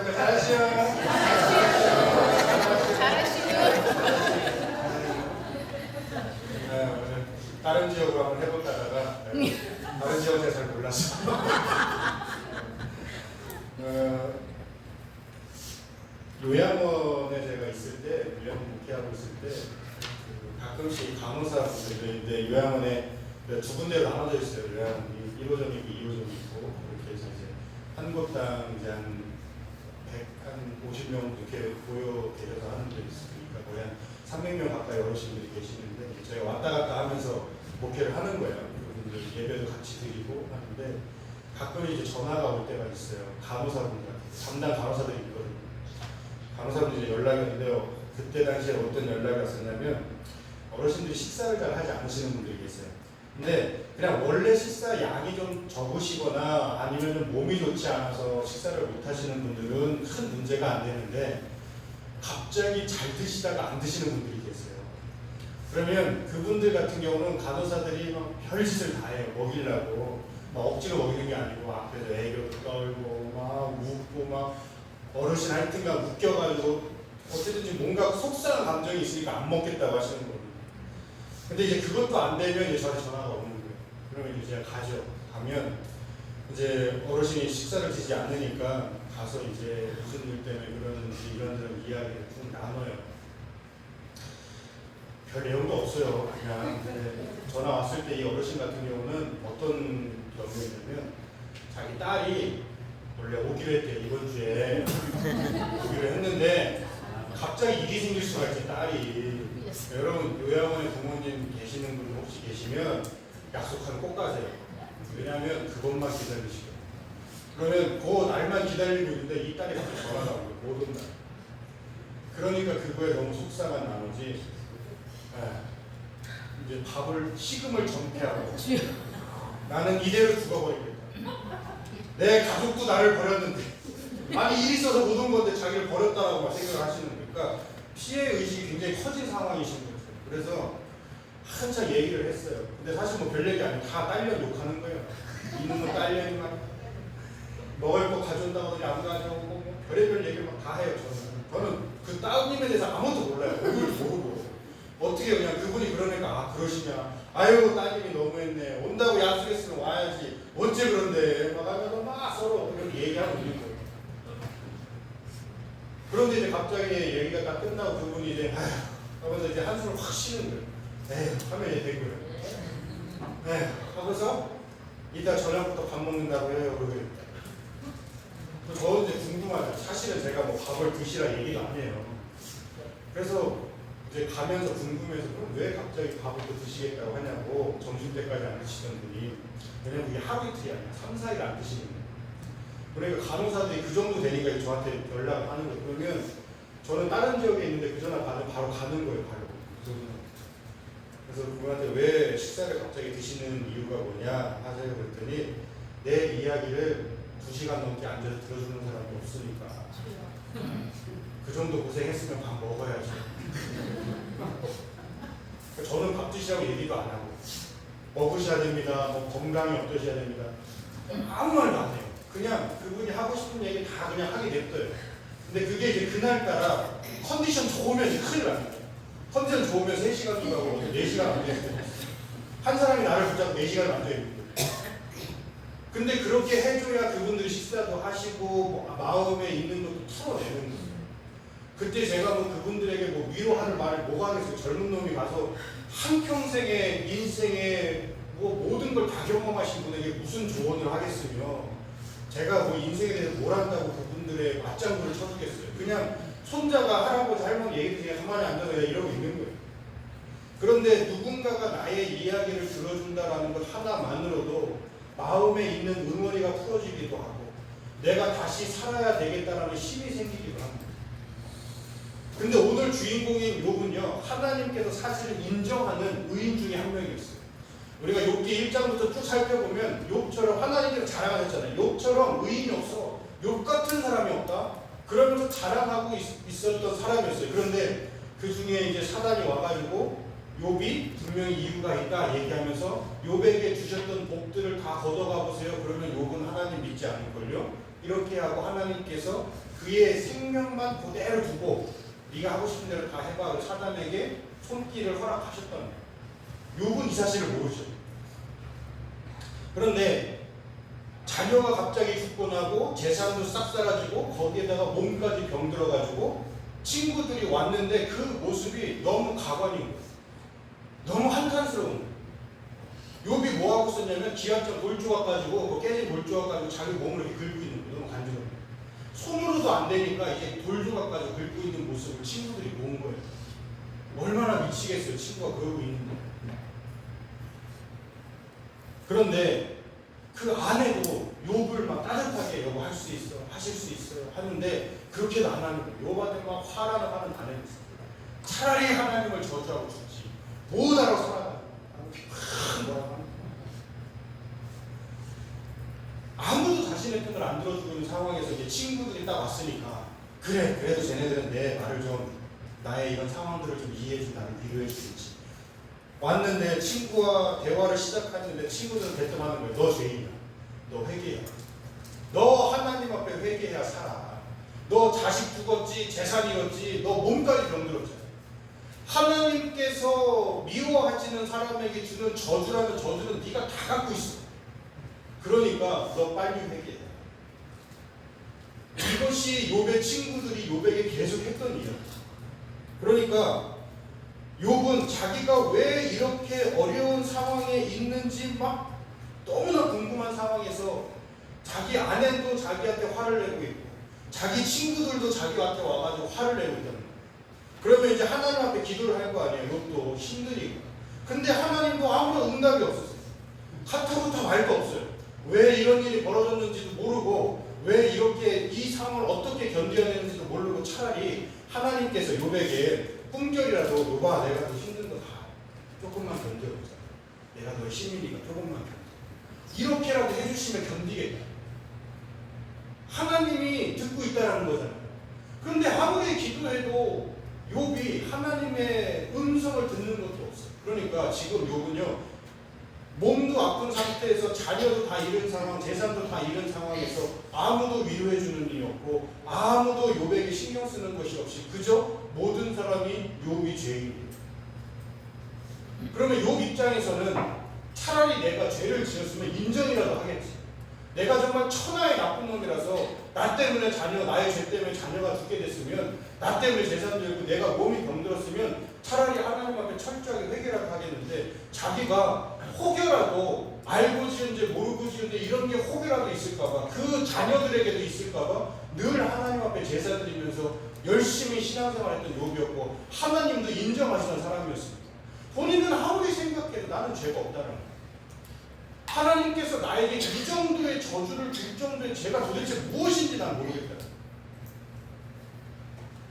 할까? 잘하시오. 오늘 다른 지역으로 한번 해볼까 하다가 다른 지역은 제가 잘 몰라서 요양원에 제가 있을 때, 요양원 목회하고 있을 때 가끔씩 간호사분들이 이제 요양원에 두 군데로 나눠져 있어요. 요양원이 1호점이 있고 2호점이 있고, 그렇게 해서 이제 한 곳당 이제 한 150명 이렇게 모여 계셔서 하는 데 있으니까 거의 한 300명 가까이 어르신들이 계시는데, 저희가 왔다 갔다 하면서 목회를 하는 거예요. 그분들 예배도 같이 드리고 하는데, 가끔 이제 전화가 올 때가 있어요. 간호사분들한테, 담당 간호사들이 있거든요. 간호사분들이 연락이 왔는데요. 그때 당시에 어떤 연락이 왔었냐면, 어르신들이 식사를 잘 하지 않으시는 분들이 계세요. 근데 그냥 원래 식사 양이 좀 적으시거나 아니면 좀 몸이 좋지 않아서 식사를 못 하시는 분들은 큰 문제가 안 되는데, 갑자기 잘 드시다가 안 드시는 분들이 계세요. 그러면 그분들 같은 경우는 간호사들이 막 별짓을 다 해요. 먹이려고. 막 억지로 먹이는 게 아니고 앞에서 애교도 떨고 막 웃고 막 어르신 하여튼간 웃겨가지고 어쨌든지 뭔가 속상한 감정이 있으니까 안 먹겠다고 하시는 거예요. 근데 이제 그것도 안 되면 이제 저한테 전화가 오는 거예요. 그러면 이제 제가 가죠. 가면 이제 어르신이 식사를 드시지 않으니까 가서 이제 무슨 일 때문에 그러는지 이런저런 이야기를 쭉 나눠요. 별 내용도 없어요. 그냥 전화 왔을 때 이 어르신 같은 경우는 어떤 경우였냐면, 자기 딸이 원래 오기로 했대요. 이번 주에 오기로 했는데 갑자기 일이 생길 수가 있어요. 딸이. 여러분 요양원에 부모님 계시는 분 혹시 계시면 약속하면 꼭 가세요. 왜냐하면 그것만 기다리시고, 그러면 그 날만 기다리고 있는데 이 딸이 갑자기 전화가 온 거예요. 못 온다. 그러니까 그거에 너무 속상한 나머지 이제 밥을 식음을 전폐하고 나는 이대로 죽어버리겠다. 내 가족도 나를 버렸는데, 아니 일이 있어서 못 온 건데 자기를 버렸다라고 막 생각을 하시는 거예요. 그러니까 피해 의식이 굉장히 커진 상황이신 거죠. 그래서 한참 얘기를 했어요. 근데 사실 뭐 별 얘기 아니고 다 딸려 욕하는 거예요. 이놈은 딸려니 막 먹을 거 가져온다고 하더니 안 가져오고 뭐 별의별 얘기를 막 다 해요. 저는 그 따님에 대해서 아무것도 몰라요. 얼굴도 모르고 어떻게 그냥 그분이 그러니까 아 그러시냐, 아유 따님이 너무했네, 온다고 약속했으면 와야지 언제 그런데 막 하면서 막 서로 그렇게 얘기하고 있는 거예요. 그런데 이제 갑자기 얘기가 딱 끝나고 그분이 이제 아휴 하면서 이제 한숨을 확 쉬는 거예요. 에휴 하면 이제 되고요. 에휴 하면서 이따 저녁부터 밥 먹는다고 해요. 그러고 저 이제 궁금하죠. 사실은 제가 뭐 밥을 드시라 얘기도 안 해요. 그래서 이제 가면서 궁금해서 그럼 왜 갑자기 밥을 또 드시겠다고 하냐고, 점심때까지 안 드시던 분이. 왜냐면 그게 하루 이틀이 아니라 3, 4일 안 드시는 거예요. 그러니까 간호사들이 그 정도 되니까 저한테 연락을 하는 거예요. 그러면 저는 다른 지역에 있는데 그 전화 받으면 바로 가는 거예요. 바로. 그래서 그분한테 왜 식사를 갑자기 드시는 이유가 뭐냐 하세요. 그랬더니 내 이야기를 2시간 넘게 앉아서 들어주는 사람이 없으니까 그 정도 고생했으면 밥 먹어야죠. 저는 밥 드시라고 얘기도 안 하고 먹으셔야 됩니다, 뭐 건강이 어떠셔야 됩니다, 아무 말도 안 해요. 그냥 그분이 하고 싶은 얘기 다 그냥 하게 냅둬요. 근데 그게 이제 그날따라 컨디션 좋으면 이제 큰일 납니다. 컨디션 좋으면 3시간도 가고 4시간 앉아있어요. 한 사람이 나를 붙잡고 4시간 앉아있는 거예요. 근데 그렇게 해줘야 그분들이 식사도 하시고 뭐 마음에 있는 것도 털어내는 거예요. 그때 제가 뭐 그분들에게 뭐 위로하는 말을 뭐가 하겠어요. 젊은 놈이 가서 한평생의 인생의 뭐 모든 걸 다 경험하신 분에게 무슨 조언을 하겠으며, 제가 뭐 인생에 대해서 뭘 한다고 그분들의 맞장구를 쳐주겠어요. 그냥 손자가 할아버지 할머니 얘기 중에 가만히 앉아서 이러고 있는 거예요. 그런데 누군가가 나의 이야기를 들어준다라는 것 하나만으로도 마음에 있는 응어리가 풀어지기도 하고 내가 다시 살아야 되겠다라는 힘이 생기기도 합니다. 근데 오늘 주인공인 욥은요, 하나님께서 사실을 인정하는 의인 중에 한 명이었어요. 우리가 욥기 1장부터 쭉 살펴보면 욥처럼 하나님께서 자랑하셨잖아요. 욥처럼 의인이 없어, 욥 같은 사람이 없다, 그러면서 자랑하고 있었던 사람이었어요. 그런데 그 중에 이제 사단이 와가지고 욥이 분명히 이유가 있다 얘기하면서 욥에게 주셨던 복들을 다 걷어가 보세요. 그러면 욥은 하나님 믿지 않을걸요? 이렇게 하고 하나님께서 그의 생명만 그대로 두고 네가 하고 싶은 대로 다 해봐. 사단에게 손길을 허락하셨던 거예요. 욥은 이 사실을 모르죠. 그런데 자녀가 갑자기 죽고 나고 재산도 싹 사라지고 거기에다가 몸까지 병들어가지고 친구들이 왔는데 그 모습이 너무 가관인 거예요. 너무 한탄스러운 거예요. 욥이 뭐하고 있었냐면 기압장 돌조각 가지고 깨진 돌조각 가지고 자기 몸을 이렇게 긁고 있는 거예요. 너무 간지러워요. 손으로도 안 되니까 이제 돌조각 가지고 긁고 있는 모습을 친구들이 본 거예요. 얼마나 미치겠어요. 친구가 그러고 있는데. 그런데 그 아내도 욥을 막 따뜻하게 여보 할 수 있어, 하실 수 있어요 하는데 그렇게도 안 하는 거예요. 욥한테 막 화라는 하는 아내가 있어요. 차라리 하나님을 저주하고 죽지 못하라고 살아가는 뭐라고 하는 거예요. 아무도 자신의 편을 안 들어주고 있는 상황에서 이제 친구들이 딱 왔으니까 그래 그래도 쟤네들은 내 말을 좀 나의 이런 상황들을 좀 이해해주고 나를 위로해 주겠지. 왔는데 친구와 대화를 시작하는데 친구들은 대뜸하는 거예요. 너 죄인이야. 너 회개해야. 너 하나님 앞에 회개해야 살아. 너 자식 죽었지, 재산 잃었지, 너 몸까지 병들었잖아. 하나님께서 미워하시는 사람에게 주는 저주라는 저주는 네가 다 갖고 있어. 그러니까 너 빨리 회개해. 이것이 욥의 친구들이 욥에게 계속 했던 이야기. 그러니까 욥은 자기가 왜 이렇게 어려운 상황에 있는지 막 너무나 궁금한 상황에서 자기 아내도 자기한테 화를 내고 있고 자기 친구들도 자기한테 와가지고 화를 내고 있다는 거예요. 그러면 이제 하나님 앞에 기도를 할 거 아니에요. 욥도 힘드니까. 근데 하나님도 아무런 응답이 없었어요. 카타부터 말도 없어요. 왜 이런 일이 벌어졌는지도 모르고 왜 이렇게 이 상황을 어떻게 견뎌야 되는지도 모르고 차라리 하나님께서 욥에게 꿈결이라도 욥아 내가 더 힘든 거 다 조금만 견뎌보자. 내가 너 힘이니까 조금만 견뎌. 이렇게라도 해주시면 견디겠다. 하나님이 듣고 있다는 거잖아요. 그런데 아무리 기도해도 욥이 하나님의 음성을 듣는 것도 없어요. 그러니까 지금 욥은요. 몸도 아픈 상태에서 자녀도 다 잃은 상황, 재산도 다 잃은 상황에서 아무도 위로해 주는 일이 없고 아무도 욥에게 신경 쓰는 것이 없이 그저 모든 사람이 욥이 죄인이에요. 그러면 욥 입장에서는 차라리 내가 죄를 지었으면 인정이라도 하겠지. 내가 정말 천하의 나쁜 놈이라서 나 때문에 나의 죄 때문에 자녀가 죽게 됐으면 나 때문에 재산도 잃고 내가 몸이 병들었으면 차라리 하나님 앞에 철저하게 회개라도 하겠는데 자기가 혹여라도 알고 지은지 모르고 지은지 이런 게 혹여라도 있을까봐 그 자녀들에게도 있을까봐 늘 하나님 앞에 제사 드리면서 열심히 신앙생활했던 욥이었고 하나님도 인정하시는 사람이었습니다. 본인은 아무리 생각해도 나는 죄가 없다는 거예요. 하나님께서 나에게 이 정도의 저주를 줄 정도의 죄가 도대체 무엇인지 난 모르겠다.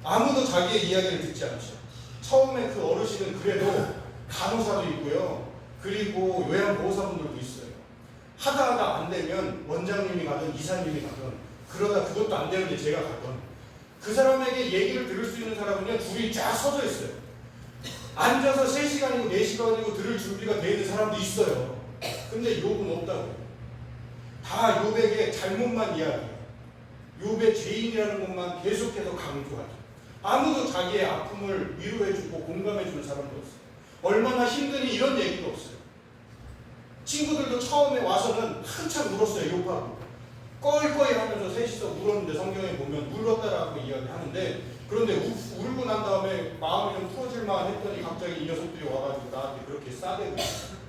아무도 자기의 이야기를 듣지 않죠. 처음에 그 어르신은 그래도 간호사도 있고요. 그리고 요양보호사분들도 있어요. 하다 안 되면 원장님이 가든 이사님이 가든 그러다 그것도 안 되는데 제가 가든 그 사람에게 얘기를 들을 수 있는 사람은요. 둘이 쫙 서져 있어요. 앉아서 3시간이고 4시간이고 들을 준비가 되어 있는 사람도 있어요. 근데 욥은 없다고요. 다 욥에게 잘못만 이야기해요. 욥의 죄인이라는 것만 계속해서 강조하죠. 아무도 자기의 아픔을 위로해주고 공감해주는 사람도 없어요. 얼마나 힘드니 이런 얘기도 없어요. 친구들도 처음에 와서는 한참 울었어요. 욥하고 껄껄이 하면서 셋이서 울었는데 성경에 보면 울었다라고 이야기하는데 그런데 울고 난 다음에 마음이 좀 풀어질만 했더니 갑자기 이 녀석들이 와가지고 나한테 그렇게 싸대고 있어요.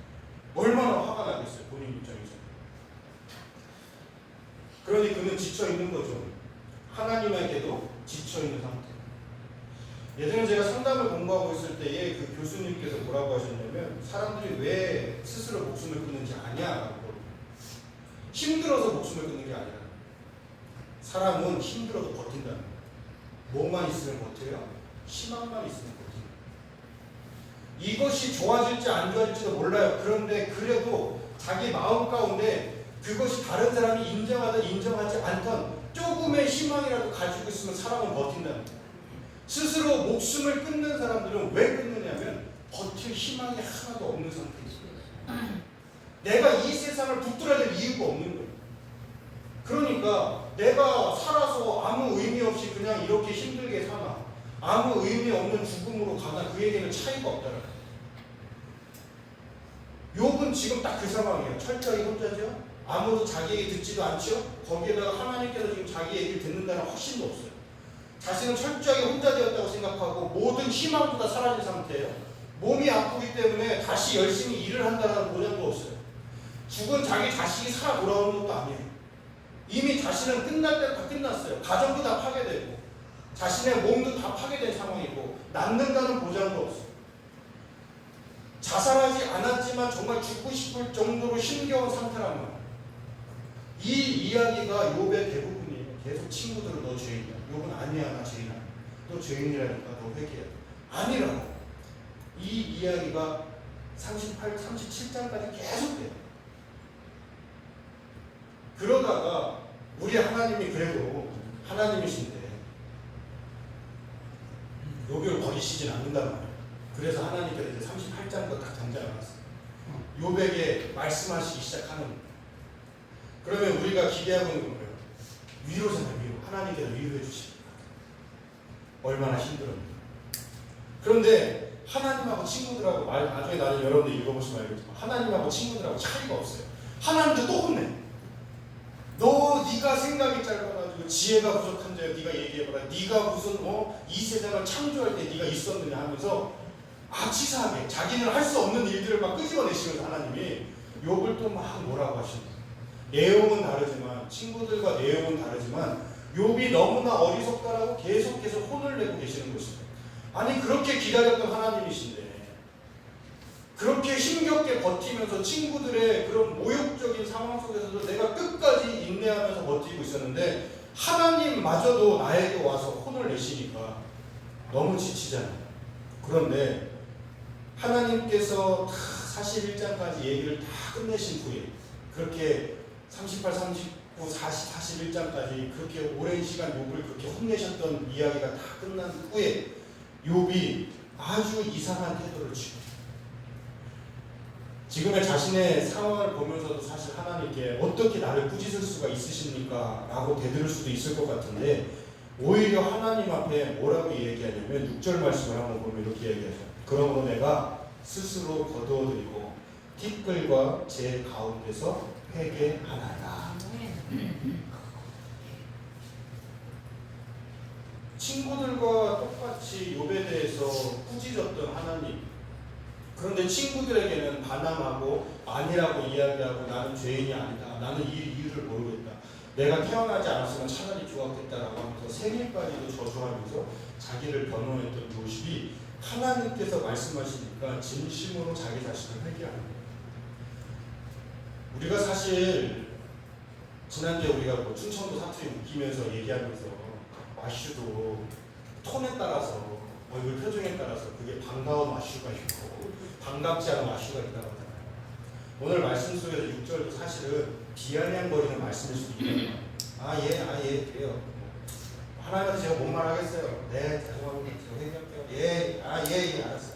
얼마나 화가 나겠어요. 본인 입장에서. 그러니 그는 지쳐있는 거죠. 하나님에게도 지쳐있는 상태. 예전에 제가 상담을 공부하고 있을 때에 그 교수님께서 뭐라고 하셨냐면 사람들이 왜 스스로 목숨을 끊는지 아냐라고. 힘들어서 목숨을 끊는 게 아니라 사람은 힘들어도 버틴다는 거예요. 뭐만 있으면 버텨요? 희망만 있으면 버틴다. 이것이 좋아질지 안 좋아질지도 몰라요. 그런데 그래도 자기 마음 가운데 그것이 다른 사람이 인정하든 인정하지 않던 조금의 희망이라도 가지고 있으면 사람은 버틴다는 거예요. 스스로 목숨을 끊는 사람들은 왜 끊느냐면 버틸 희망이 하나도 없는 상태입니다. 내가 이 세상을 붙들어야 될 이유가 없는 거예요. 그러니까 내가 살아서 아무 의미 없이 그냥 이렇게 힘들게 사나, 아무 의미 없는 죽음으로 가나, 그에게는 차이가 없다는 거예요. 욥은 지금 딱 그 상황이에요. 철저히 혼자죠. 아무도 자기 얘기 듣지도 않죠. 거기에다가 하나님께서 지금 자기 얘기를 듣는다는 확신도 없어요. 자신은 철저하게 혼자 되었다고 생각하고 모든 희망도 다 사라진 상태예요. 몸이 아프기 때문에 다시 열심히 일을 한다는 보장도 없어요. 죽은 자기 자식이 살아 돌아오는 것도 아니에요. 이미 자신은 끝날 때 다 끝났어요. 가정도 다 파괴되고 자신의 몸도 다 파괴된 상황이고 낫는다는 보장도 없어요. 자살하지 않았지만 정말 죽고 싶을 정도로 힘겨운 상태란 말이에요. 이 이야기가 욥의 대부분이에요. 계속 친구들은 너 죄인이야. 욥은 아니야, 나 죄인 아니야. 너 죄인이라니까 너 회개해. 아니라고. 이 이야기가 38, 37장까지 계속돼요. 그러다가 우리 하나님이 그래도 하나님이신데 욥을 버리시진 않는단 말이에요. 그래서 하나님께서 이제 38장부터 딱 던져놨어요. 욥에게 말씀하시기 시작하는 거예요. 그러면 우리가 기대하고 있는 건 뭐예요? 위로잖아요. 위로. 하나님께서 위로해 주십니다. 얼마나 힘들었는지. 그런데 하나님하고 친구들하고 나중에 나는 여러분들 읽어보시면 알겠지만 하나님하고 친구들하고 차이가 없어요. 하나님도 또 혼내. 너 네가 생각이 짧아가지고 지혜가 부족한 자야. 네가 얘기해봐라. 네가 무슨 이 세상을 창조할 때 네가 있었느냐 하면서 치사하게 자기는 할 수 없는 일들을 막 끄집어내시면서 하나님이 욥을 또 막 뭐라고 하시는 거예요. 내용은 다르지만 친구들과 내용은 다르지만 욥이 너무나 어리석다라고 계속해서 혼을 내고 계시는 것입니다. 아니 그렇게 기다렸던 하나님이신데 그렇게 힘겹게 버티면서 친구들의 그런 모욕적인 상황 속에서도 내가 끝까지 인내하면서 버티고 있었는데 하나님마저도 나에게 와서 혼을 내시니까 너무 지치잖아요. 그런데 하나님께서 다 41장까지 얘기를 다 끝내신 후에 그렇게 38, 39, 40, 41장까지 그렇게 오랜 시간 욥을 그렇게 혼내셨던 이야기가 다 끝난 후에 욥이 아주 이상한 태도를 취해요. 지금의 자신의 상황을 보면서도 사실 하나님께 어떻게 나를 꾸짖을 수가 있으십니까? 라고 되들을 수도 있을 것 같은데 오히려 하나님 앞에 뭐라고 얘기하냐면 6절 말씀을 한번 보면 이렇게 얘기하죠. 그러므로 내가 스스로 거두어드리고 티끌과 제 가운데서 회개하나이다. 친구들과 똑같이 욥에 대해서 꾸짖었던 하나님. 그런데 친구들에게는 반항하고 아니라고 이야기하고 나는 죄인이 아니다. 나는 이 이유를 모르겠다. 내가 태어나지 않았으면 차라리 좋았겠다라고 하면서 생일까지도 저주하면서 자기를 변호했던 욥이 하나님께서 말씀하시니까 진심으로 자기 자신을 회개하는 거예요. 우리가 사실 지난주에 우리가 충청도 사투리 웃기면서 얘기하면서 마슈도 톤에 따라서 얼굴 표정에 따라서 그게 반가운 마슈가 있고 반갑지 않은 마슈가 있다고 하잖아요. 오늘 말씀 속에서 6절도 사실은 비아냥거리는 말씀일 수도 있거든요. 예, 그래요. 하나님한테 제가 뭔 말 하겠어요. 네, 죄송합니다. 제가 회개할게요. 예, 알았어요.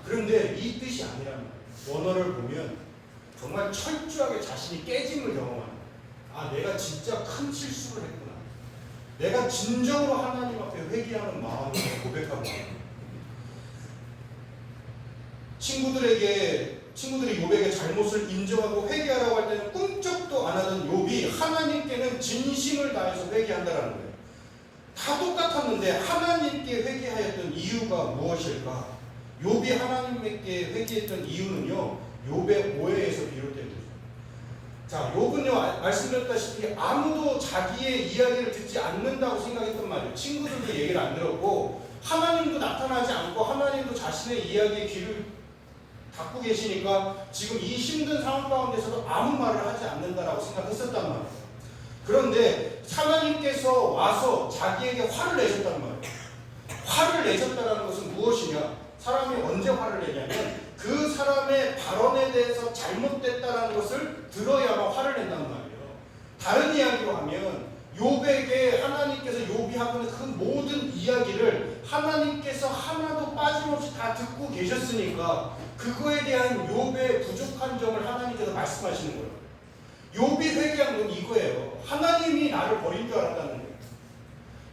그런데 이 뜻이 아니란 말이에요. 원어를 보면 정말 철저하게 자신이 깨짐을 경험하는 거예요. 내가 진짜 큰 실수를 했구나. 내가 진정으로 하나님 앞에 회개하는 마음으로 고백하고 친구들이 욥에게 잘못을 인정하고 회개하라고 할 때는 꿈쩍도 안 하던 욥이 하나님께는 진심을 다해서 회개한다라는 거예요. 다 똑같았는데 하나님께 회개하였던 이유가 무엇일까? 욥이 하나님께 회개했던 이유는요, 욥의 오해에서 비롯된 거죠. 자, 욥은요, 말씀드렸다시피 아무도 자기의 이야기를 듣지 않는다고 생각했던 말이에요. 친구들도 얘기를 안 들었고 하나님도 나타나지 않고 하나님도 자신의 이야기에 귀를 닫고 계시니까 지금 이 힘든 상황 가운데서도 아무 말을 하지 않는다라고 생각했었단 말이에요. 그런데 하나님께서 와서 자기에게 화를 내셨단 말이에요. 화를 내셨다는 것은 무엇이냐? 사람이 언제 화를 내냐면 그 사람의 발언에 대해서 잘못됐다는 것을 들어야만 화를 낸단 말이에요. 다른 이야기로 하면 욥에게 하나님께서 욥이 하고 있는 그 모든 이야기를 하나님께서 하나도 빠짐없이 다 듣고 계셨으니까 그거에 대한 욥의 부족한 점을 하나님께서 말씀하시는 거예요. 욥이 회개한 건 이거예요. 하나님이 나를 버린 줄 알았다는 거예요.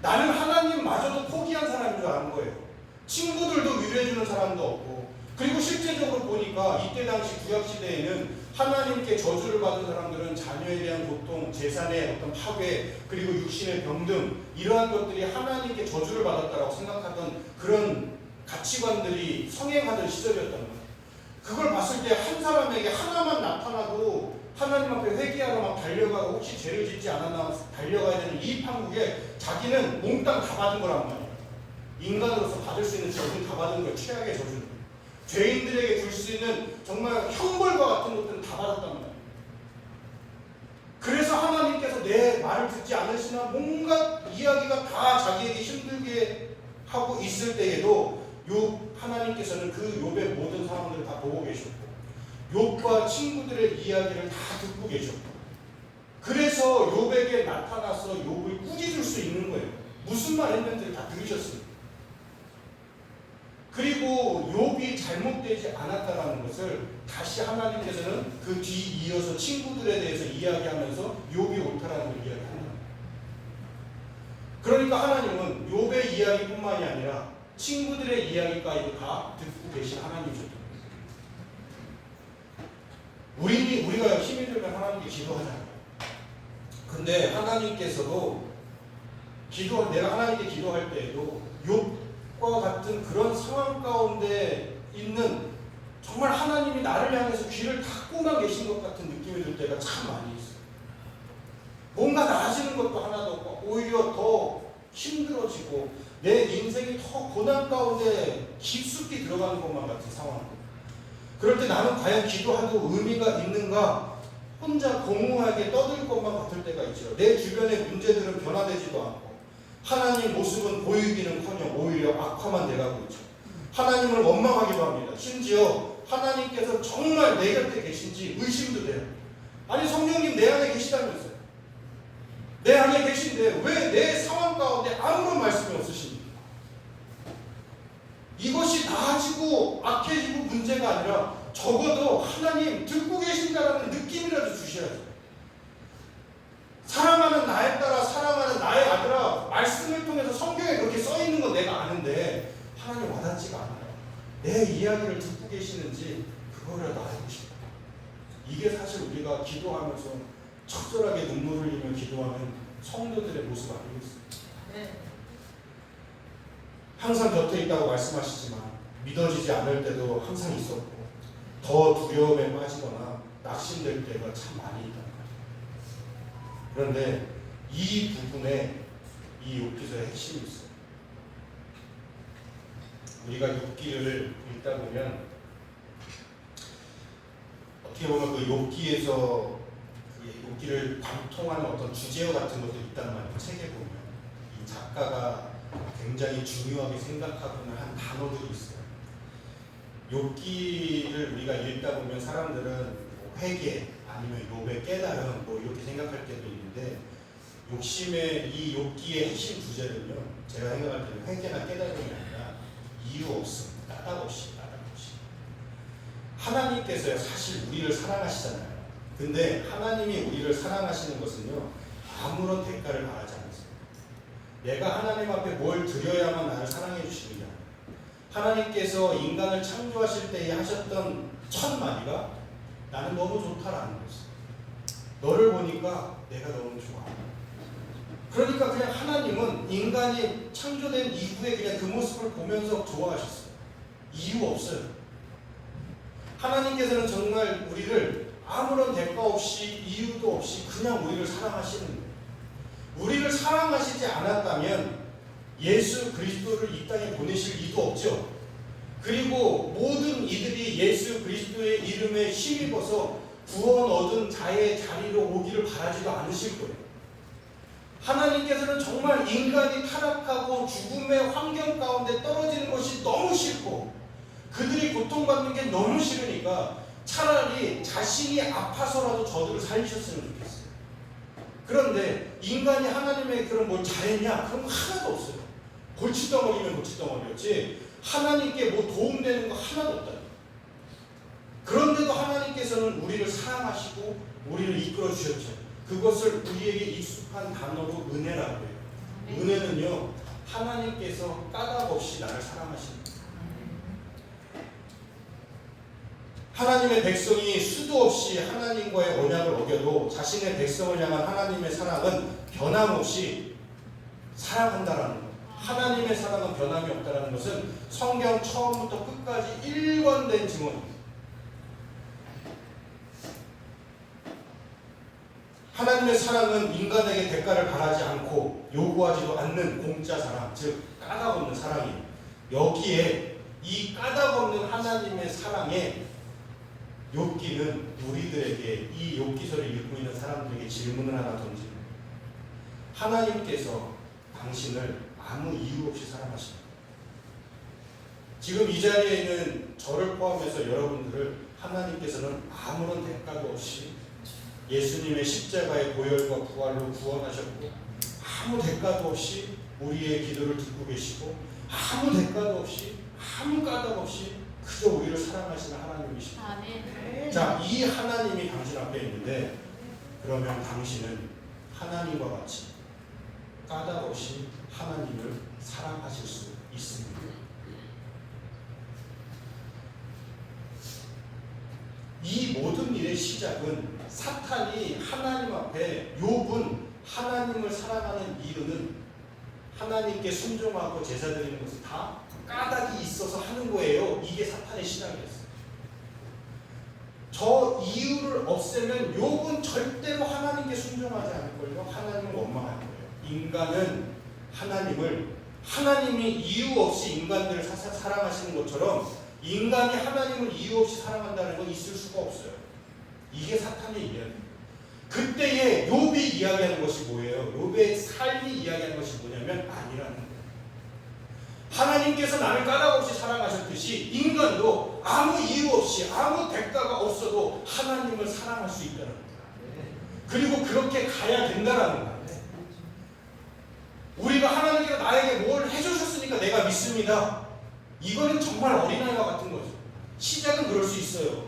나는 하나님마저도 포기한 사람인 줄 아는 거예요. 친구들도 위로해주는 사람도 없고, 그리고 실제적으로 보니까 이때 당시 구약시대에는 하나님께 저주를 받은 사람들은 자녀에 대한 고통, 재산의 어떤 파괴, 그리고 육신의 병등, 이러한 것들이 하나님께 저주를 받았다고 생각하던 그런 가치관들이 성행하던 시절이었단 말이에요. 그걸 봤을 때 한 사람에게 하나만 나타나도 하나님 앞에 회개하러 막 달려가고, 혹시 죄를 짓지 않았나 달려가야 되는 이 판국에 자기는 몽땅 다 받은 거란 말이에요. 인간으로서 받을 수 있는 저주는 다 받은 거예요. 최악의 저주는. 죄인들에게 줄 수 있는 정말 형벌과 같은 것들은 다 받았단 말이에요. 그래서 하나님께서 내 말을 듣지 않으시나 뭔가 이야기가 다 자기에게 힘들게 하고 있을 때에도 하나님께서는 그 욥의 모든 상황들을 다 보고 계셨고, 욥과 친구들의 이야기를 다 듣고 계셨고, 그래서 욥에게 나타나서 욥을 꾸짖을 수 있는 거예요. 무슨 말 했는지 다 들으셨습니다. 그리고 욥이 잘못되지 않았다는 것을 다시 하나님께서는 그 뒤 이어서 친구들에 대해서 이야기하면서 욥이 옳다라는 걸 이야기합니다. 그러니까 하나님은 욥의 이야기뿐만이 아니라 친구들의 이야기까지도 다 듣고 계신 하나님이셨던 거예요. 우리가 힘이 들면 하나님께 기도하잖아요. 근데 하나님께서도 내가 하나님께 기도할 때에도 욥과 같은 그런 상황 가운데 있는, 정말 하나님이 나를 향해서 귀를 닫고만 계신 것 같은 느낌이 들 때가 참 많이 있어요. 뭔가 나아지는 것도 하나도 없고 오히려 더 힘들어지고 내 인생이 더 고난 가운데 깊숙이 들어가는 것만 같은 상황. 그럴 때 나는 과연 기도하도 의미가 있는가, 혼자 공허하게 떠들 것만 같을 때가 있죠. 내 주변의 문제들은 변화되지도 않고 하나님 모습은 보이기는커녕 오히려 악화만 돼가고 있죠. 하나님을 원망하기도 합니다. 심지어 하나님께서 정말 내 곁에 계신지 의심도 돼요. 아니, 성령님 내 안에 계시다면서요. 내 안에 계신데 왜 내 상황 가운데 아무런 말씀이 없으십니까? 이것이 나아지고 악해지고 문제가 아니라 적어도 하나님 듣고 계신다라는 느낌이라도 주셔야죠. 사랑하는 나에 따라 사랑하는 나의 아들아, 말씀을 통해서 성경에 그렇게 써있는 건 내가 아는데 하나님 와닿지가 않아요. 내 이야기를 듣고 계시는지 그거라도 알고 싶어요. 이게 사실 우리가 기도하면서 적절하게 눈물을 흘리며 기도하는 성도들의 모습 아니겠습니까? 네. 항상 곁에 있다고 말씀하시지만 믿어지지 않을 때도 항상 있었고, 더 두려움에 빠지거나 낙심될 때가 참 많이 있단 말이에요. 그런데 이 부분에 이 욥기서의 핵심이 있어요. 우리가 욥기를 읽다 보면 어떻게 보면 그 욥기에서 그 욥기를 관통하는 어떤 주제어 같은 것들이 있단 말이에요. 책에 보면 이 작가가 굉장히 중요하게 생각하고는 한 단어들이 있어요. 욥기를 우리가 읽다 보면 사람들은 회개 아니면 욥의 깨달음 이렇게 생각할 때도 있는데, 욕심의 이 욥기의 핵심 주제는요, 제가 생각할 때는 회개나 깨달음이 아니라 이유 없음, 까닭없이. 하나님께서요, 사실 우리를 사랑하시잖아요. 근데 하나님이 우리를 사랑하시는 것은요, 아무런 대가를 바라지 않으세요. 내가 하나님 앞에 뭘 드려야만 나를 사랑해 주시느냐. 하나님께서 인간을 창조하실 때에 하셨던 첫 마디가 나는 너무 좋다라는 거였어요. 너를 보니까 내가 너무 좋아. 그러니까 그냥 하나님은 인간이 창조된 이후에 그냥 그 모습을 보면서 좋아하셨어요. 이유 없어요. 하나님께서는 정말 우리를 아무런 대가 없이 이유도 없이 그냥 우리를 사랑하시는 거예요. 우리를 사랑하시지 않았다면 예수 그리스도를 이 땅에 보내실 이도 없죠. 그리고 모든 이들이 예수 그리스도의 이름에 힘입어서 구원 얻은 자의 자리로 오기를 바라지도 않으실 거예요. 하나님께서는 정말 인간이 타락하고 죽음의 환경 가운데 떨어지는 것이 너무 싫고 그들이 고통받는 게 너무 싫으니까 차라리 자신이 아파서라도 저들을 살리셨으면 좋겠어요. 그런데 인간이 하나님의 그런 뭘 잘했냐? 그런 거 하나도 없어요. 골칫덩어리면 골칫덩어리였지 하나님께 뭐 도움되는 거 하나도 없다. 그런데도 하나님께서는 우리를 사랑하시고 우리를 이끌어 주셨죠. 그것을 우리에게 익숙한 단어로 은혜라고 해요. 은혜는요, 하나님께서 까닭 없이 나를 사랑하십니다. 하나님의 백성이 수도 없이 하나님과의 언약을 어겨도 자신의 백성을 향한 하나님의 사랑은 변함없이 사랑한다라는 것. 하나님의 사랑은 변함이 없다는 것은 성경 처음부터 끝까지 일관된 증언입니다. 하나님의 사랑은 인간에게 대가를 바라지 않고 요구하지도 않는 공짜 사랑, 즉 까닭 없는 사랑이에요. 여기에 이 까닭 없는 하나님의 사랑에 욥기는 우리들에게 이 욥기서를 읽고 있는 사람들에게 질문을 하나 던집니다. 하나님께서 당신을 아무 이유 없이 사랑하십니다. 지금 이 자리에 있는 저를 포함해서 여러분들을 하나님께서는 아무런 대가도 없이 예수님의 십자가의 보혈과 부활로 구원하셨고 아무 대가도 없이 우리의 기도를 듣고 계시고 아무 대가도 없이 아무 까닭 없이 그저 우리를 사랑하시는 하나님이십니다. 아멘. 자, 이 하나님이 당신 앞에 있는데 그러면 당신은 하나님과 같이 까닭 없이 하나님을 사랑하실 수 있습니다. 이 모든 일의 시작은 사탄이 하나님 앞에 욥은 하나님을 사랑하는 이유는 하나님께 순종하고 제사 드리는 것은 다 까닭이 있어서 하는 거예요. 이게 사탄의 시작이었어요. 저 이유를 없애면 욥은 절대로 하나님께 순종하지 않을걸요. 하나님을 원망할 거예요. 인간은 하나님이 이유 없이 인간들을 사랑하시는 것처럼 인간이 하나님을 이유 없이 사랑한다는 건 있을 수가 없어요. 이게 사탄의 이야기입니다. 그때에 욥이 이야기하는 것이 뭐예요? 욥의 삶이 이야기하는 것이 뭐냐면 아니라는 거예요. 하나님께서 나를 까닭 없이 사랑하셨듯이 인간도 아무 이유 없이 아무 대가가 없어도 하나님을 사랑할 수 있다는 거예요. 그리고 그렇게 가야 된다라는 거예요. 우리가 하나님께서 나에게 뭘 해주셨으니까 내가 믿습니다. 이거는 정말 어린아이와 같은 거죠. 시작은 그럴 수 있어요.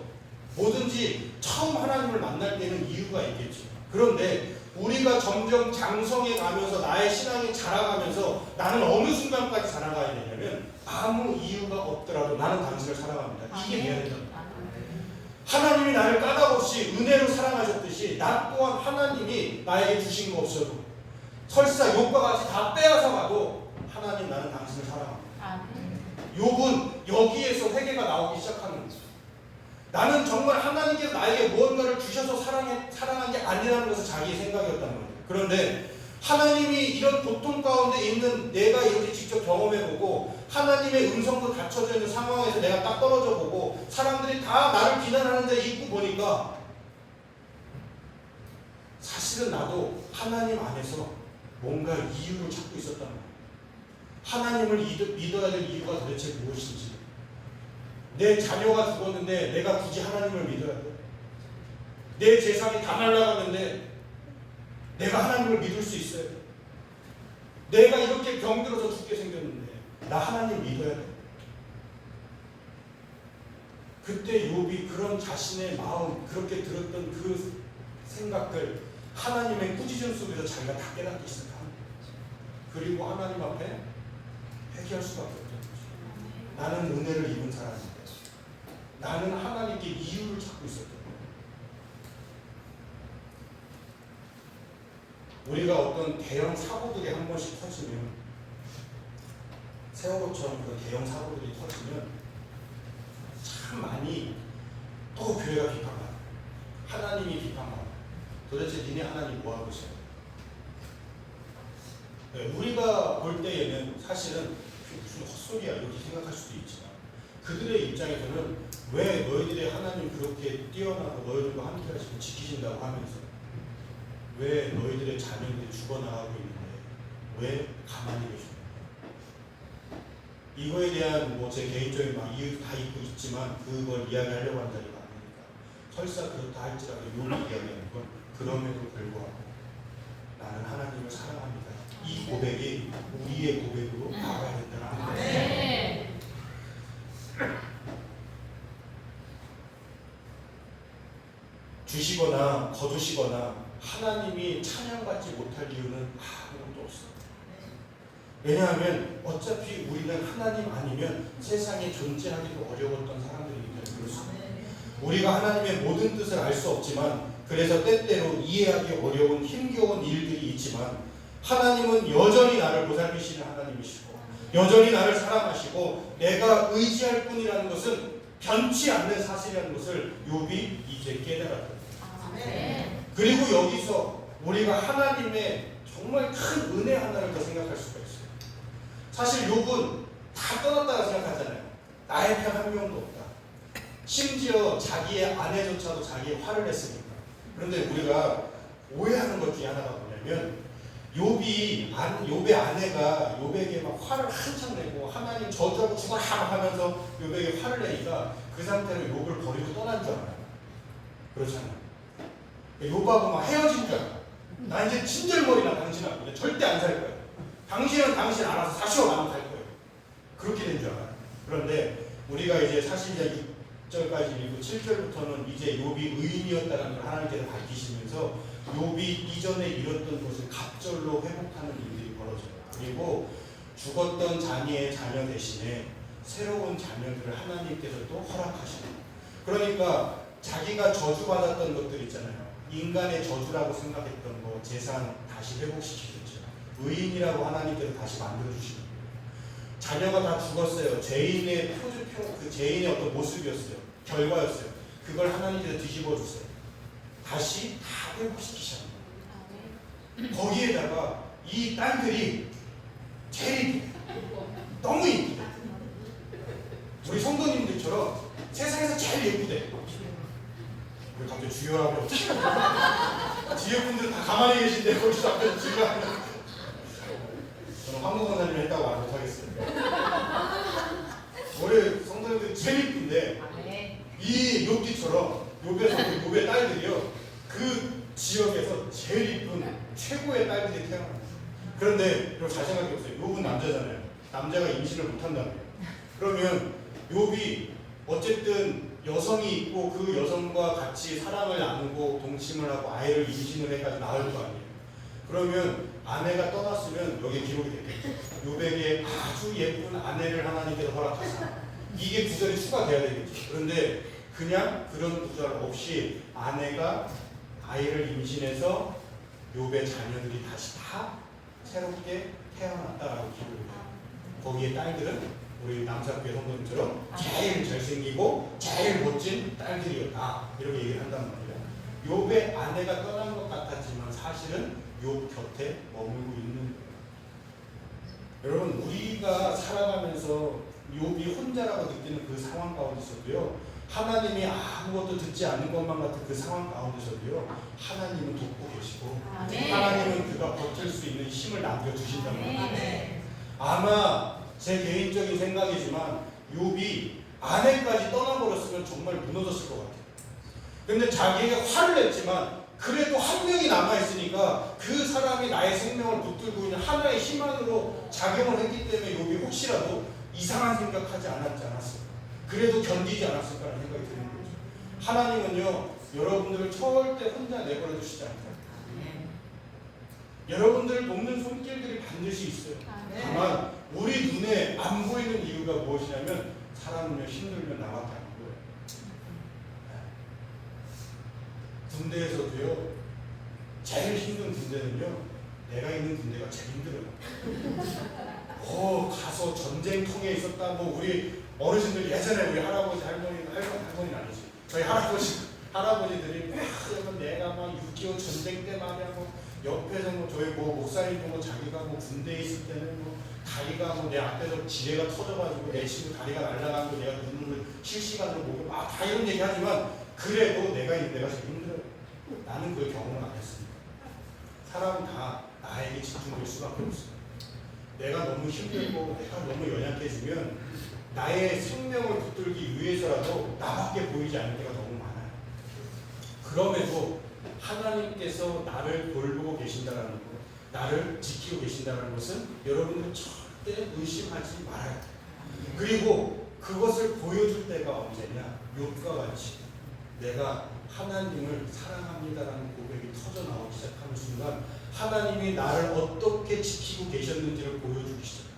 뭐든지 처음 하나님을 만날 때는 이유가 있겠죠. 그런데 우리가 점점 장성해 가면서 나의 신앙이 자라가면서 나는 어느 순간까지 자라가야 되냐면 아무 이유가 없더라도 나는 당신을 사랑합니다. 이게 돼야 된다. 하나님이 나를 까닭 없이 은혜로 사랑하셨듯이 나 또한 하나님이 나에게 주신 거 없어도 설사 욥과 같이 다 빼앗아 가도 하나님 나는 당신을 사랑합니다. 욥은 여기에서 회개가 나오기 시작하는 거죠. 나는 정말 하나님께서 나에게 무언가를 주셔서 사랑한 게 아니라는 것은 자기의 생각이었단 말이에요. 그런데 하나님이 이런 고통 가운데 있는 내가 이렇게 직접 경험해보고 하나님의 음성도 닫혀져 있는 상황에서 내가 딱 떨어져 보고 사람들이 다 나를 비난하는 데 있고 보니까 사실은 나도 하나님 안에서 뭔가 이유를 찾고 있었단 말이에요. 하나님을 믿어야 될 이유가 도대체 무엇인지, 내 자녀가 죽었는데 내가 굳이 하나님을 믿어야 돼? 내 재산이 다 날아갔는데 내가 하나님을 믿을 수 있어요? 내가 이렇게 병들어서 죽게 생겼는데 나 하나님 믿어야 돼? 그때 욥이 그런 자신의 마음, 그렇게 들었던 그 생각들, 하나님의 꾸짖음 속에서 자기가 다 깨닫기 시작합니다. 그리고 하나님 앞에 회개할 수밖에 없다는 거죠. 나는 은혜를 입은 사람인데 나는 하나님께 이유를 찾고 있었던 거예요. 우리가 어떤 대형 사고들이 한 번씩 터지면, 세월호처럼 그 대형 사고들이 터지면 참 많이 또 교회가 비판받아요. 하나님이 비판받아요. 도대체 니네 하나님 뭐하고 있어요? 네, 우리가 볼 때에는 사실은 무슨 헛소리야 이렇게 생각할 수도 있지만 그들의 입장에서는 왜 너희들의 하나님 그렇게 뛰어나고 너희들과 함께 하시고 지키신다고 하면서 왜 너희들의 자녀들이 죽어나가고 있는데 왜 가만히 계시는 거야? 이거에 대한 뭐 제 개인적인 이유도 다 있고 있지만 그걸 이야기하려고 하는 자리가 아니니까 설사 그렇다 할지라도 욥이 이야기하는 건 그럼에도 불구하고 나는 하나님을 사랑합니다. 이 고백이 우리의 고백으로 나가야 된다는 거예요. 주시거나 거두시거나 하나님이 찬양받지 못할 이유는 아무것도 없어요. 왜냐하면 어차피 우리는 하나님 아니면 세상에 존재하기도 어려웠던 사람들이기 때문에 그렇습니다. 우리가 하나님의 모든 뜻을 알 수 없지만, 그래서 때때로 이해하기 어려운 힘겨운 일들이 있지만, 하나님은 여전히 나를 보살피시는 하나님이시고 여전히 나를 사랑하시고 내가 의지할 뿐이라는 것은 변치 않는 사실이라는 것을 욥이 이제 깨달았다. 그리고 여기서 우리가 하나님의 정말 큰 은혜 하나를 더 생각할 수가 있어요. 사실 욥은 다 떠났다고 생각하잖아요. 나의 편 한 명도 없다. 심지어 자기의 아내조차도 자기의 화를 냈으니까. 그런데 우리가 오해하는 것 중에 하나가 뭐냐면, 욥의 아내가 욥에게 막 화를 한창 내고 하나님 저주하고 죽어라 하면서 욥에게 화를 내니까 그 상태로 욥을 버리고 떠난 줄 알아요. 그렇잖아요. 욥하고 막 헤어진 줄 알아요. 나 이제 친절머리나 당신하고 절대 안 살 거야. 당신은 당신 알아서 사시오 나면 갈 거예요. 그렇게 된 줄 알아요. 그런데 우리가 이제 사실 이제 6절까지 읽고 7절부터는 이제 욥이 의인이었다는 걸 하나님께서 밝히시면서 욥이 이전에 잃었던 것을 갑절로 회복하는 일들이 벌어져요. 그리고 죽었던 자녀의 자녀 대신에 새로운 자녀들을 하나님께서 또 허락하시는. 그러니까 자기가 저주받았던 것들 있잖아요. 인간의 저주라고 생각했던 거 재산 다시 회복시키겠죠. 의인이라고 하나님께서 다시 만들어주시는 거예요. 자녀가 다 죽었어요. 죄인의 그 죄인의 어떤 모습이었어요. 결과였어요. 그걸 하나님께서 뒤집어 주세요. 다시 다 회복시키시는 거예요. 거기에다가 이 딸들이 제일 너무 이쁘대. 우리 성도님들처럼 세상에서 제일 예쁘대. 왜 갑자기 주요하고 뒤에 분들은 다 가만히 계신데 거기서 앞에서 주요하고. 저는 황금 권사님을 했다고 말 못하겠어요. 우리 성도님들이 제일 예쁜데 이 욥기처럼 욥의 딸들이요, 그 지역에서 제일 이쁜 최고의 딸들이 태어납니다. 그런데 여러분 잘 생각해보세요. 욥은 남자잖아요. 남자가 임신을 못한다는 거예요. 그러면 욥이 어쨌든 여성이 있고 그 여성과 같이 사랑을 나누고 동침을 하고 아이를 임신을 해가지고 낳을 거 아니에요. 그러면 아내가 떠났으면 여기에 기록이 되겠죠. 욥에게 아주 예쁜 아내를 하나님께서 허락하사, 이게 구절이 추가돼야 되겠죠. 그런데 그냥 그런 구절 없이 아내가 아이를 임신해서 욥의 자녀들이 다시 다 새롭게 태어났다라고 기록을 해요. 거기에 딸들은 우리 남사교회 성도님처럼 제일 잘생기고 제일 멋진 딸들이었다, 이렇게 얘기를 한단 말이에요. 욥의 아내가 떠난 것 같았지만 사실은 욥 곁에 머물고 있는 거예요. 여러분, 우리가 살아가면서 욥이 혼자라고 느끼는 그 상황 가운데서도요, 하나님이 아무것도 듣지 않는 것만 같은 그 상황 가운데서도요, 하나님은 돕고 계시고 하나님은 그가 버틸 수 있는 힘을 남겨주신단 말이에요. 아마 제 개인적인 생각이지만 욥이 아내까지 떠나버렸으면 정말 무너졌을 것 같아요. 근데 자기가 화를 냈지만 그래도 한 명이 남아있으니까 그 사람이 나의 생명을 붙들고 있는 하나의 희망으로 작용을 했기 때문에 욥이 혹시라도 이상한 생각하지 않았을까, 그래도 견디지 않았을까라는 생각이 드는 거죠. 하나님은요, 여러분들을 절대 혼자 내버려 두시지 않아요. 여러분들을 돕는 손길들이 반드시 있어요. 다만 우리 눈에 안 보이는 이유가 무엇이냐면 사람은요, 힘들면 나밖에 안 보여요. 군대에서도요, 제일 힘든 군대는요, 내가 있는 군대가 제일 힘들어요. 가서 전쟁통에 있었다. 우리 어르신들 예전에 우리 할아버지 할머니는 아니지. 저희 할아버지들이 내가 막 6.25 전쟁 때 말이야, 옆에서 저희 목사님 보고 자기가 군대에 있을 때는 다리가 내 앞에서 지뢰가 터져가지고 내 친구 다리가 날아가고 내가 눈물을 실시간으로 보고 다 이런 얘기 하지만 그래도 내가 있는 데가 제일 힘들어요. 나는 그 경험을 안 했으니까. 사람은 다 나에게 집중될 수밖에 없어요. 내가 너무 힘들고 내가 너무 연약해지면 나의 생명을 붙들기 위해서라도 나밖에 보이지 않을 때가 너무 많아요. 그럼에도 하나님께서 나를 돌보고 계신다는 것, 나를 지키고 계신다는 것은 여러분들은 절대 의심하지 말아야 돼요. 그리고 그것을 보여줄 때가 언제냐? 욥과 같이 내가 하나님을 사랑합니다라는 고백이 터져 나오기 시작하는 순간 하나님이 나를 어떻게 지키고 계셨는지를 보여주기 시작합니다.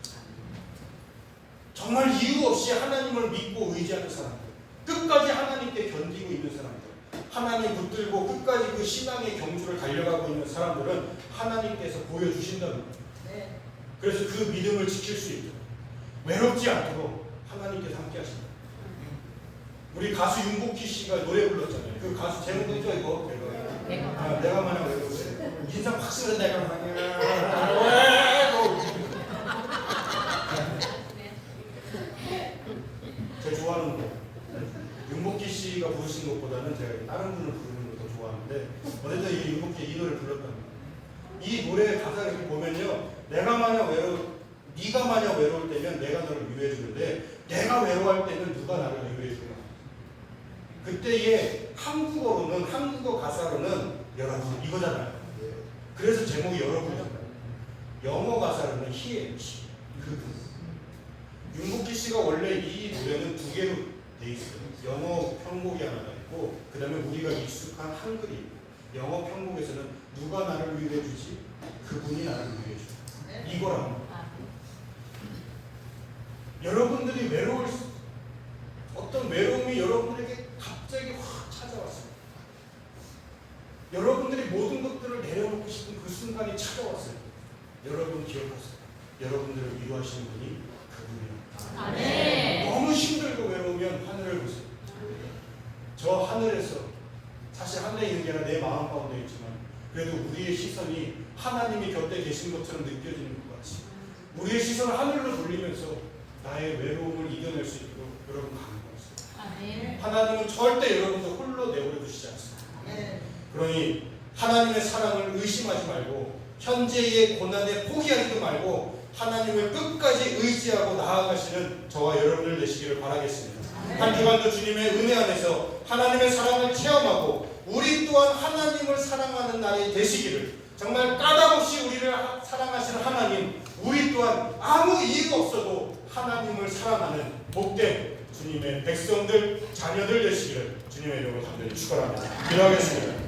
정말 이유 없이 하나님을 믿고 의지하는 사람들, 끝까지 하나님께 견디고 있는 사람들, 하나님 붙들고 끝까지 그 신앙의 경주를 달려가고 있는 사람들은 하나님께서 보여주신다는 거예요. 네. 그래서 그 믿음을 지킬 수 있도록, 외롭지 않도록 하나님께서 함께 하신다. 우리 가수 윤복희 씨가 노래 불렀잖아요. 그 가수 제목은 있죠, 이거? 내가 마냥 외로워요. 인상 확 쓰는 내가 마냥 제가 좋아하는 곡. 윤복희 씨가 부르신 것보다는 제가 다른 분을 부르는 걸 더 좋아하는데 어쨌든 이 윤복희 이 노래를 불렀답니다. 이 노래 가사를 이렇게 보면요, 네가 만약 외로울 때면 내가 너를 위로해 주는데 내가 외로워할 때는 누가 나를 위로해 주나. 그때의 한국어 가사로는 여러분 이거잖아요. 그래서 제목이 여러분이잖아요. 영어 가사로는 he, 그분. 윤복희 씨가 원래 이 노래는 두 개로 돼 있어요. 영어 편곡이 하나가 있고, 그 다음에 우리가 익숙한 한글이. 영어 편곡에서는 누가 나를 위로해 주지? 그분이 나를 위로해 주. 이거랑 여러분들이 어떤 외로움이 여러분들에게 갑자기 확 찾아왔어요. 여러분들이 모든 것들을 내려놓고 싶은 그 순간이 찾아왔어요. 여러분 기억하세요. 여러분들을 위로하시는 분이 그분이에요. 아멘. 너무 힘들고 외로우면 하늘을 보세요. 저 하늘에서, 사실 하늘에 있는 게 아니라 내 마음 가운데 있지만 그래도 우리의 시선이 하나님이 곁에 계신 것처럼 느껴지는 것 같이 우리의 시선을 하늘로 돌리면서 나의 외로움을 이겨낼 수 있도록 여러분 강구하세요. 하나님은 절대 여러분들 홀로 내버려 두시지 않습니다. 그러니 하나님의 사랑을 의심하지 말고 현재의 고난에 포기하지도 말고 하나님을 끝까지 의지하고 나아가시는 저와 여러분들 되시기를 바라겠습니다. 한 주간도 주님의 은혜 안에서 하나님의 사랑을 체험하고 우리 또한 하나님을 사랑하는 날이 되시기를, 정말 까닭없이 우리를 사랑하시는 하나님, 우리 또한 아무 이유 없어도 하나님을 사랑하는 복된 주님의 백성들, 자녀들 되시기를 주님의 이름으로 간절히 축원합니다. 기도하겠습니다.